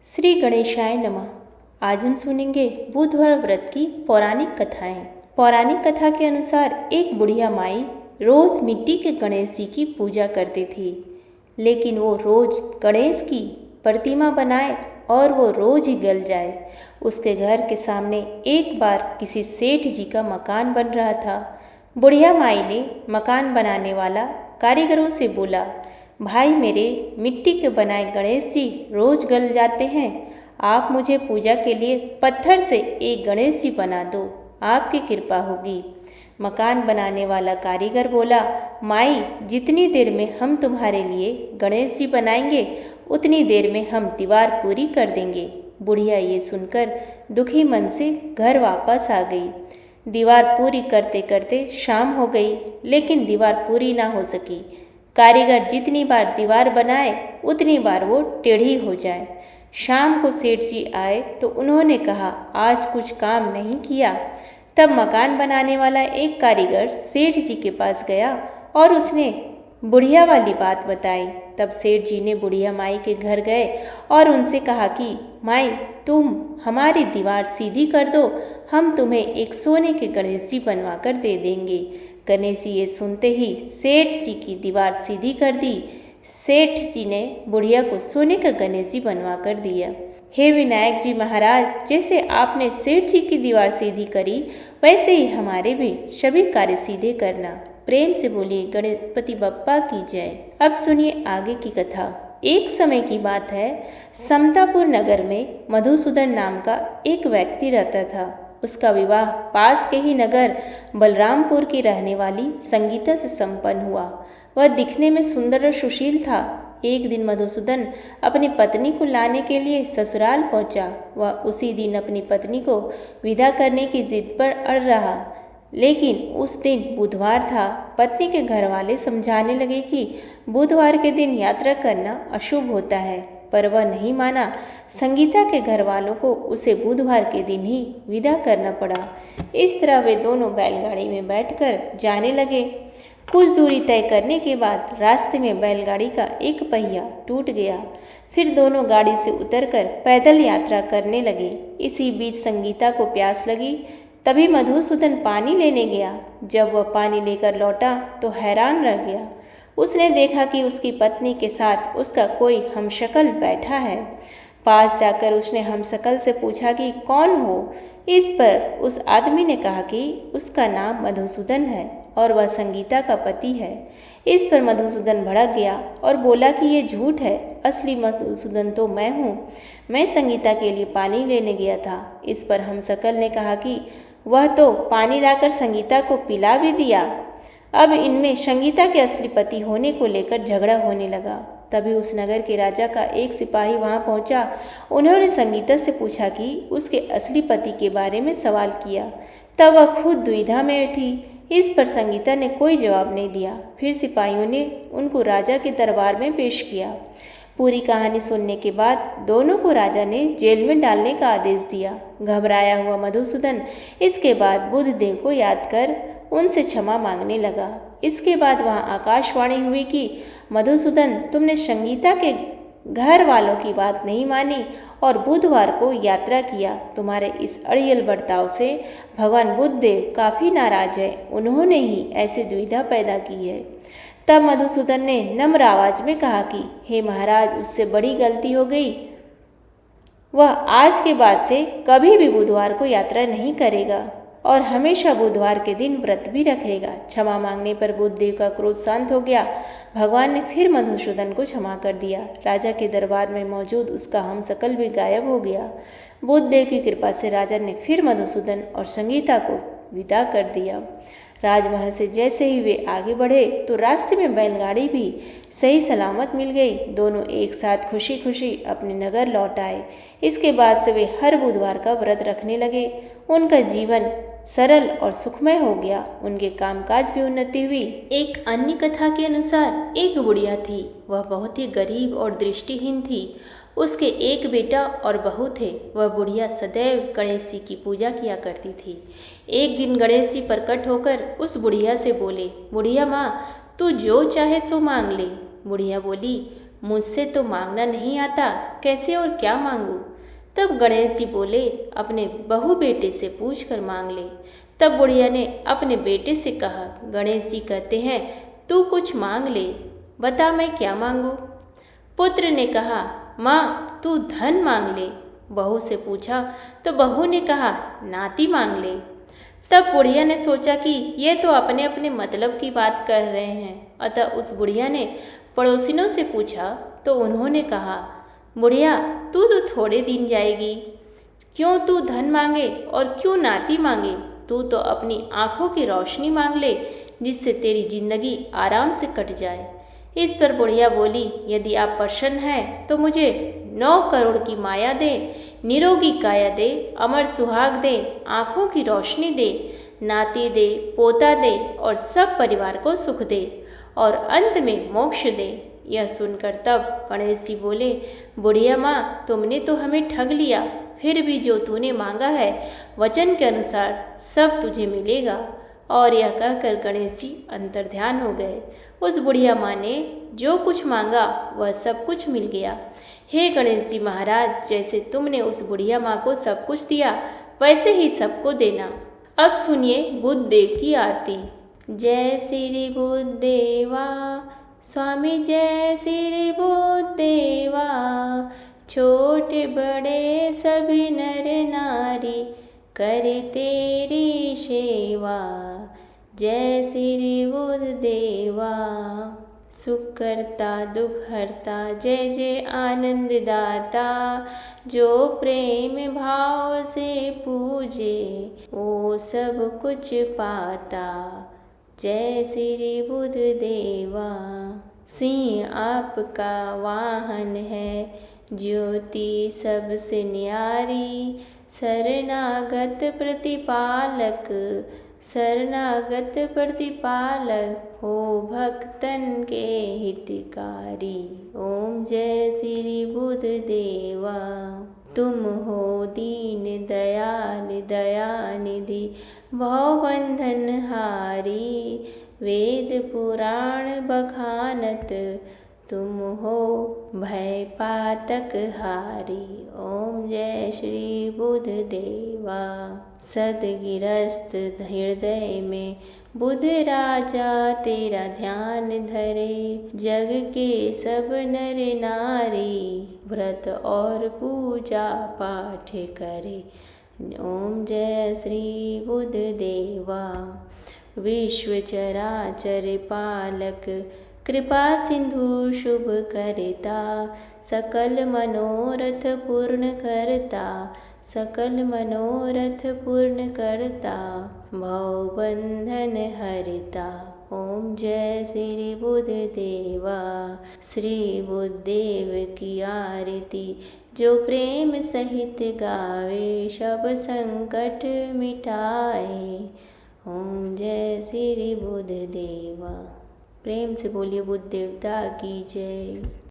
श्री गणेशाय नमः। आज हम सुनेंगे बुधवार व्रत की पौराणिक कथाएं। पौराणिक कथा के अनुसार एक बुढ़िया माई रोज मिट्टी के गणेश जी की पूजा करती थी, लेकिन वो रोज गणेश की प्रतिमा बनाए और वो रोज ही गल जाए। उसके घर के सामने एक बार किसी सेठ जी का मकान बन रहा था। बुढ़िया माई ने मकान बनाने वाला कारीगरों से बोला, भाई मेरे मिट्टी के बनाए गणेश जी रोज गल जाते हैं, आप मुझे पूजा के लिए पत्थर से एक गणेश जी बना दो, आपकी कृपा होगी। मकान बनाने वाला कारीगर बोला, माई जितनी देर में हम तुम्हारे लिए गणेश जी बनाएंगे उतनी देर में हम दीवार पूरी कर देंगे। बुढ़िया ये सुनकर दुखी मन से घर वापस आ गई। दीवार पूरी करते करते शाम हो गई, लेकिन दीवार पूरी ना हो सकी। कारीगर जितनी बार दीवार बनाए उतनी बार वो टेढ़ी हो जाए। शाम को सेठ जी आए तो उन्होंने कहा, आज कुछ काम नहीं किया। तब मकान बनाने वाला एक कारीगर सेठ जी के पास गया और उसने बुढ़िया वाली बात बताई। तब सेठ जी ने बुढ़िया माई के घर गए और उनसे कहा कि माई तुम हमारी दीवार सीधी कर दो, हम तुम्हें एक सोने के गणेश जी बनवा कर दे देंगे। गणेश जी ये सुनते ही सेठ जी की दीवार सीधी कर दी। सेठ जी ने बुढ़िया को सोने का गणेश जी बनवा कर दिया। हे विनायक जी महाराज, जैसे आपने सेठ जी की दीवार सीधी करी वैसे ही हमारे भी सभी कार्य सीधे करना। प्रेम से बोलिए गणपति बप्पा की जय। अब सुनिए आगे की कथा। एक समय की बात है, समतापुर नगर में मधुसूदन नाम का एक व्यक्ति रहता था। उसका विवाह पास के ही नगर बलरामपुर की रहने वाली संगीता से संपन्न हुआ। वह दिखने में सुंदर और सुशील था। एक दिन मधुसूदन अपनी पत्नी को लाने के लिए ससुराल पहुंचा। वह उसी दिन अपनी पत्नी को विदा करने की जिद पर अड़ रहा, लेकिन उस दिन बुधवार था। पत्नी के घर वाले समझाने लगे कि बुधवार के दिन यात्रा करना अशुभ होता है, पर वह नहीं माना। संगीता के घर वालों को उसे बुधवार के दिन ही विदा करना पड़ा। इस तरह वे दोनों बैलगाड़ी में बैठकर जाने लगे। कुछ दूरी तय करने के बाद रास्ते में बैलगाड़ी का एक पहिया टूट गया। फिर दोनों गाड़ी से उतरकर पैदल यात्रा करने लगे। इसी बीच संगीता को प्यास लगी। तभी मधुसूदन पानी लेने गया। जब वह पानी लेकर लौटा तो हैरान रह गया। उसने देखा कि उसकी पत्नी के साथ उसका कोई हमशक्ल बैठा है। पास जाकर उसने हमशक्ल से पूछा कि कौन हो। इस पर उस आदमी ने कहा कि उसका नाम मधुसूदन है और वह संगीता का पति है। इस पर मधुसूदन भड़क गया और बोला कि ये झूठ है, असली मधुसूदन तो मैं हूँ। मैं संगीता के लिए पानी लेने गया था। इस पर हमशक्ल ने कहा कि वह तो पानी लाकर संगीता को पिला भी दिया। अब इनमें संगीता के असली पति होने को लेकर झगड़ा होने लगा। तभी उस नगर के राजा का एक सिपाही वहां पहुंचा। उन्होंने संगीता से पूछा कि उसके असली पति के बारे में सवाल किया। तब वह खुद दुविधा में थी। इस पर संगीता ने कोई जवाब नहीं दिया। फिर सिपाहियों ने उनको राजा के दरबार में पेश किया। पूरी कहानी सुनने के बाद दोनों को राजा ने जेल में डालने का आदेश दिया। घबराया हुआ मधुसूदन इसके बाद बुधदेव को याद कर उनसे क्षमा मांगने लगा। इसके बाद वहां आकाशवाणी हुई कि मधुसूदन, तुमने संगीता के घर वालों की बात नहीं मानी और बुधवार को यात्रा किया। तुम्हारे इस अड़ियल बर्ताव से भगवान बुद्धदेव काफी नाराज है। उन्होंने ही ऐसी दुविधा पैदा की है। तब मधुसूदन ने नम्र आवाज में कहा कि हे महाराज, उससे बड़ी गलती हो गई। वह आज के बाद से कभी भी बुधवार को यात्रा नहीं करेगा और हमेशा बुधवार के दिन व्रत भी रखेगा। क्षमा मांगने पर बुद्धदेव का क्रोध शांत हो गया। भगवान ने फिर मधुसूदन को क्षमा कर दिया। राजा के दरबार में मौजूद उसका हमशक्ल भी गायब हो गया। बुद्धदेव की कृपा से राजा ने फिर मधुसूदन और संगीता को विदा कर दिया। राजमहल से जैसे ही वे आगे बढ़े तो रास्ते में बैलगाड़ी भी सही सलामत मिल गई। दोनों एक साथ खुशी खुशी अपने नगर लौट आए। इसके बाद से वे हर बुधवार का व्रत रखने लगे। उनका जीवन सरल और सुखमय हो गया। उनके कामकाज भी उन्नति हुई। एक अन्य कथा के अनुसार एक बुढ़िया थी। वह बहुत ही गरीब और दृष्टिहीन थी। उसके एक बेटा और बहू थे। वह बुढ़िया सदैव गणेश जी की पूजा किया करती थी। एक दिन गणेश जी प्रकट होकर उस बुढ़िया से बोले, बुढ़िया माँ, तू जो चाहे सो मांग ले। बुढ़िया बोली, मुझसे तो मांगना नहीं आता, कैसे और क्या मांगूं। तब गणेश जी बोले, अपने बहू बेटे से पूछ कर मांग ले। तब बुढ़िया ने अपने बेटे से कहा। गणेश जी कहते हैं, तू कुछ मांग ले, बता मैं क्या मांगू। पुत्र ने कहा, माँ तू धन मांग ले। बहू से पूछा तो बहू ने कहा, नाती मांग ले। तब बुढ़िया ने सोचा कि ये तो अपने अपने मतलब की बात कर रहे हैं, अतः उस बुढ़िया ने पड़ोसिनों से पूछा तो उन्होंने कहा, बुढ़िया तू तो थोड़े दिन जाएगी, क्यों तू धन मांगे और क्यों नाती मांगे, तू तो अपनी आंखों की रोशनी मांग ले, जिससे तेरी जिंदगी आराम से कट जाए। इस पर बुढ़िया बोली, यदि आप प्रसन्न हैं तो मुझे 9 करोड़ की माया दे, निरोगी काया दे, अमर सुहाग दे, आंखों की रोशनी दे, नाती दे, पोता दे और सब परिवार को सुख दे और अंत में मोक्ष दे। यह सुनकर तब गणेश जी बोले, बुढ़िया माँ तुमने तो हमें ठग लिया, फिर भी जो तूने मांगा है वचन के अनुसार सब तुझे मिलेगा। और यह कहकर गणेश जी अंतर्ध्यान हो गए। उस बुढ़िया माँ ने जो कुछ मांगा वह सब कुछ मिल गया। हे गणेश जी महाराज, जैसे तुमने उस बुढ़िया माँ को सब कुछ दिया वैसे ही सबको देना। अब सुनिए बुद्ध देव की आरती। जय श्री बुद्ध देवा स्वामी, जय श्री बुद्ध देवा, छोटे बड़े सभी नर नारी करे तेरी सेवा। जय श्री बुद्ध देवा, सुख करता दुख हरता, जय जय आनंद दाता, जो प्रेम भाव से पूजे वो सब कुछ पाता। जय श्री बुद्ध देवा। सिंह आपका वाहन है, ज्योति सबसे न्यारी, शरणागत प्रतिपालक, शरणागत प्रतिपालक हो भक्तन के हितकारी। ओम जय श्री बुद्ध देवा। तुम हो दीन दयाल दयानिधि, भवबंधन हारी, वेद पुराण बखानत, तुम हो भय पातक हारी। ओम जय श्री बुद्ध देवा। सदगिरस्त हृदय में बुद्ध राजा तेरा ध्यान धरे, जग के सब नर नारी व्रत और पूजा पाठ करे। ओम जय श्री बुद्ध देवा। विश्व चराचर पालक, कृपा सिंधु शुभ करता, सकल मनोरथ पूर्ण करता, सकल मनोरथ पूर्ण करता, भव बंधन हरता। ओम जय श्री बुद्ध देवा। श्री बुद्ध देव की आरती जो प्रेम सहित गावे, सब संकट मिटाए। ओम जय श्री बुद्ध देवा। प्रेम से बोलिए बुद्ध देवता की जय।